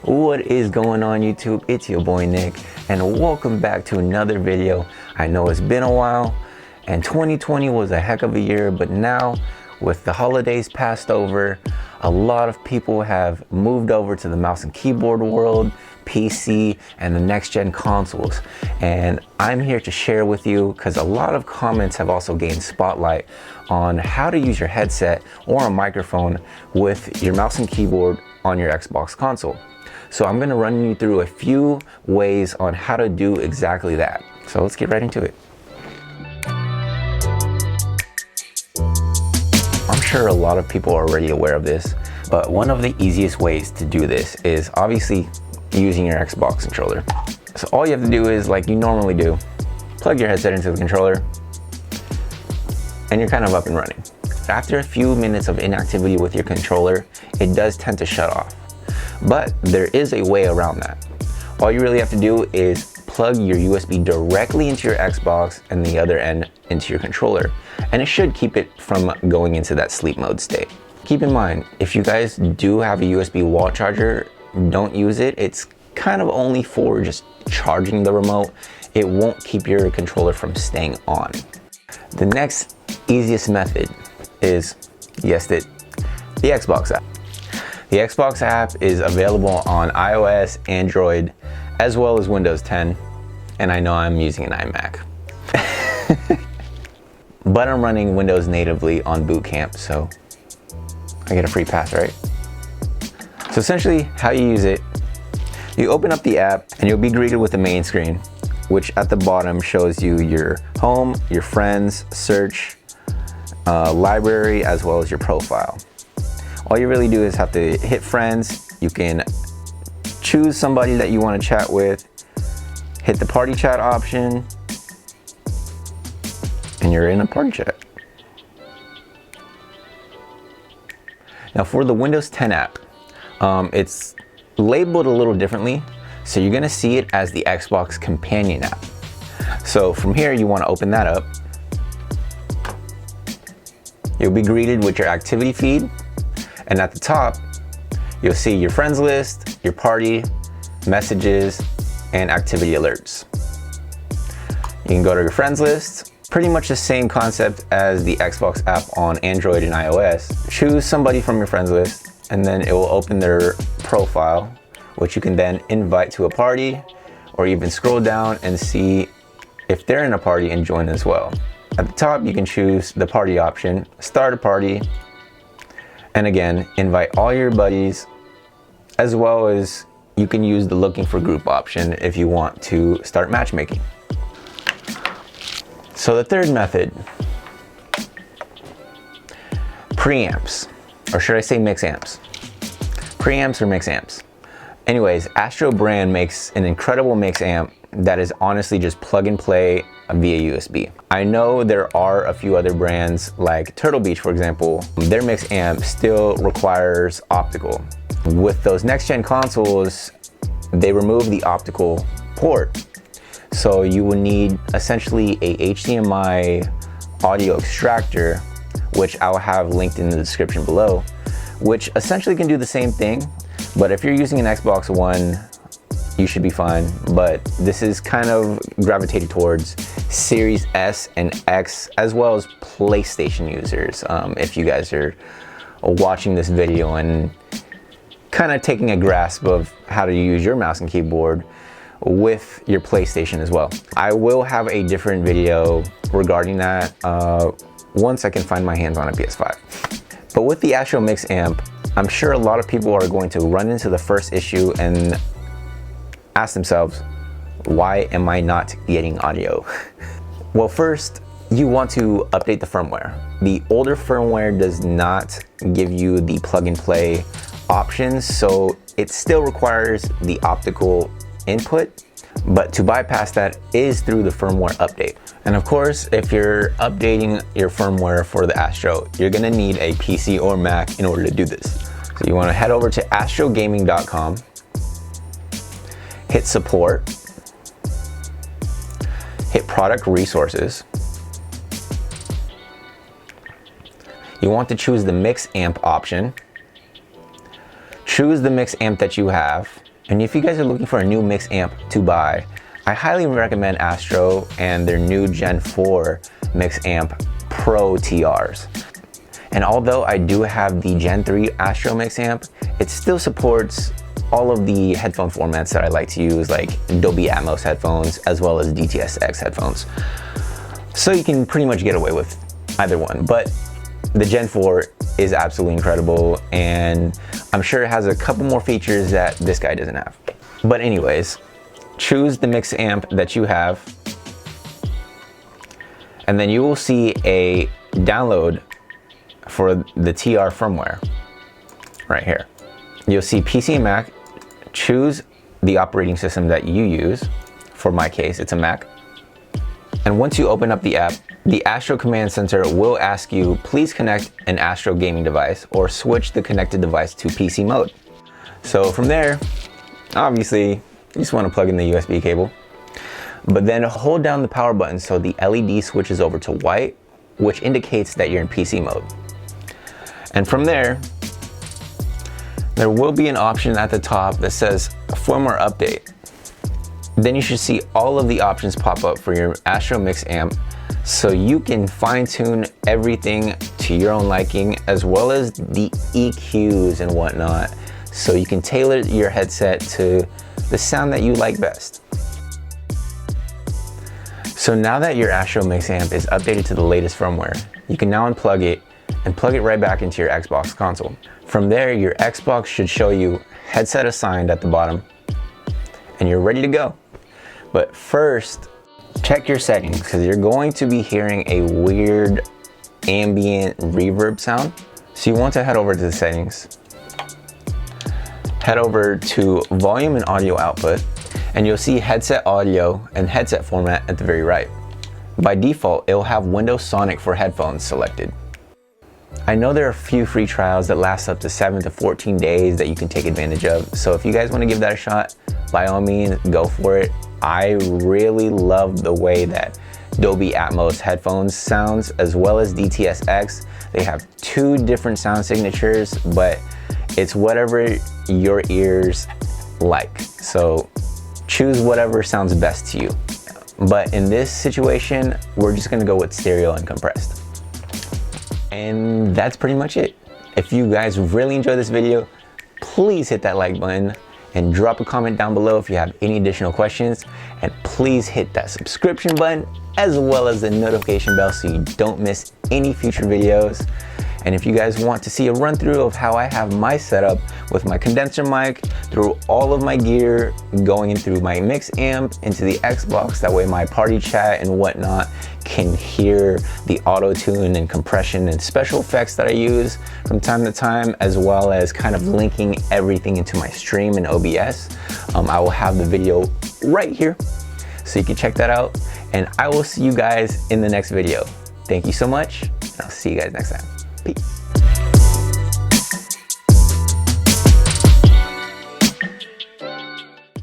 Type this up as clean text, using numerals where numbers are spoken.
What is going on YouTube? It's your boy Nick and welcome back to another video. I know it's been a while and 2020 was a heck of a year, but now with the holidays passed over, a lot of people have moved over to the mouse and keyboard world, PC, and the next gen consoles. And I'm here to share with you because a lot of comments have also gained spotlight on how to use your headset or a microphone with your mouse and keyboard on your Xbox console. So I'm gonna run you through a few ways on how to do exactly that. So let's get right into it. I'm sure a lot of people are already aware of this, but one of the easiest ways to do this is obviously using your Xbox controller. So all you have to do is, like you normally do, plug your headset into the controller and you're kind of up and running. After a few minutes of inactivity with your controller, it does tend to shut off. But there is a way around that. All you really have to do is plug your USB directly into your Xbox and the other end into your controller. And it should keep it from going into that sleep mode state. Keep in mind, if you guys do have a USB wall charger, don't use it. It's kind of only for just charging the remote. It won't keep your controller from staying on. The next easiest method is, guessed it, the Xbox app. The Xbox app is available on iOS, Android, as well as Windows 10. And I know I'm using an iMac. But I'm running Windows natively on Boot Camp, so I get a free pass, right? So essentially, how you use it, you open up the app and you'll be greeted with the main screen, which at the bottom shows you your home, your friends, search, library, as well as your profile. All you really do is have to hit friends. You can choose somebody that you want to chat with, hit the party chat option, and you're in a party chat. Now for the Windows 10 app, it's labeled a little differently. So you're gonna see it as the Xbox Companion app. So from here, you wanna open that up. You'll be greeted with your activity feed. And at the top, you'll see your friends list, your party, messages, and activity alerts. You can go to your friends list. Pretty much the same concept as the Xbox app on Android and iOS. Choose somebody from your friends list, and then it will open their profile, which you can then invite to a party, or even scroll down and see if they're in a party and join as well. At the top, you can choose the party option, start a party, and again, invite all your buddies, as well as you can use the looking for group option if you want to start matchmaking. So the third method, preamps, or should I say mixamps? Preamps or mixamps. Anyways, Astro brand makes an incredible mixamp that is honestly just plug and play via USB. I know there are a few other brands like Turtle Beach, for example. Their mixamp still requires optical. With those next gen consoles, they remove the optical port. So you will need essentially a HDMI audio extractor, which I'll have linked in the description below, which essentially can do the same thing. But if you're using an Xbox One, you should be fine. But this is kind of gravitated towards Series S and X, as well as PlayStation users. If you guys are watching this video and kind of taking a grasp of how to use your mouse and keyboard with your PlayStation as well. I will have a different video regarding that once I can find my hands on a PS5. But with the Astro MixAmp, I'm sure a lot of people are going to run into the first issue and ask themselves, why am I not getting audio? Well, first, you want to update the firmware. The older firmware does not give you the plug and play options, so it still requires the optical input, but to bypass that is through the firmware update. And of course, if you're updating your firmware for the Astro, you're gonna need a PC or Mac in order to do this. So you wanna head over to astrogaming.com, hit support, hit product resources. You want to choose the MixAmp option. Choose the MixAmp that you have, And if you guys are looking for a new MixAmp to buy, I highly recommend Astro and their new Gen 4 MixAmp Pro TRs. And although I do have the Gen 3 Astro MixAmp, it still supports all of the headphone formats that I like to use, like Dolby Atmos headphones as well as DTS:X headphones. So you can pretty much get away with either one, but the Gen 4 is absolutely incredible, and I'm sure it has a couple more features that this guy doesn't have. But anyways, choose the MixAmp that you have, and then you will see a download for the TR firmware right here. You'll see PC and Mac. Choose the operating system that you use. For my case, it's a Mac. And once you open up the app, the Astro Command Center will ask you, please connect an Astro gaming device or switch the connected device to PC mode. So from there, obviously, you just want to plug in the USB cable, but then hold down the power button so the LED switches over to white, which indicates that you're in PC mode. And from there will be an option at the top that says firmware update. Then you should see all of the options pop up for your Astro MixAmp, so you can fine tune everything to your own liking, as well as the EQs and whatnot, so you can tailor your headset to the sound that you like best. So now that your Astro MixAmp is updated to the latest firmware, you can now unplug it and plug it right back into your Xbox console. From there, your Xbox should show you headset assigned at the bottom, and you're ready to go. But first, check your settings, because you're going to be hearing a weird ambient reverb sound. So you want to head over to the settings, head over to volume and audio output, and you'll see headset audio and headset format at the very right. By default, it'll have Windows Sonic for headphones selected. I know there are a few free trials that last up to 7 to 14 days that you can take advantage of. So if you guys want to give that a shot, by all means, go for it. I really love the way that Dolby Atmos headphones sounds, as well as DTS:X. They have two different sound signatures, but it's whatever your ears like. So choose whatever sounds best to you. But in this situation, we're just gonna go with stereo and compressed. And that's pretty much it. If you guys really enjoyed this video, please hit that like button and drop a comment down below if you have any additional questions. And please hit that subscription button as well as the notification bell so you don't miss any future videos. And if you guys want to see a run through of how I have my setup with my condenser mic through all of my gear going in through my MixAmp into the Xbox, that way my party chat and whatnot can hear the auto tune and compression and special effects that I use from time to time, as well as kind of linking everything into my stream in OBS. I will have the video right here so you can check that out, and I will see you guys in the next video. Thank you so much, and I'll see you guys next time. Peace.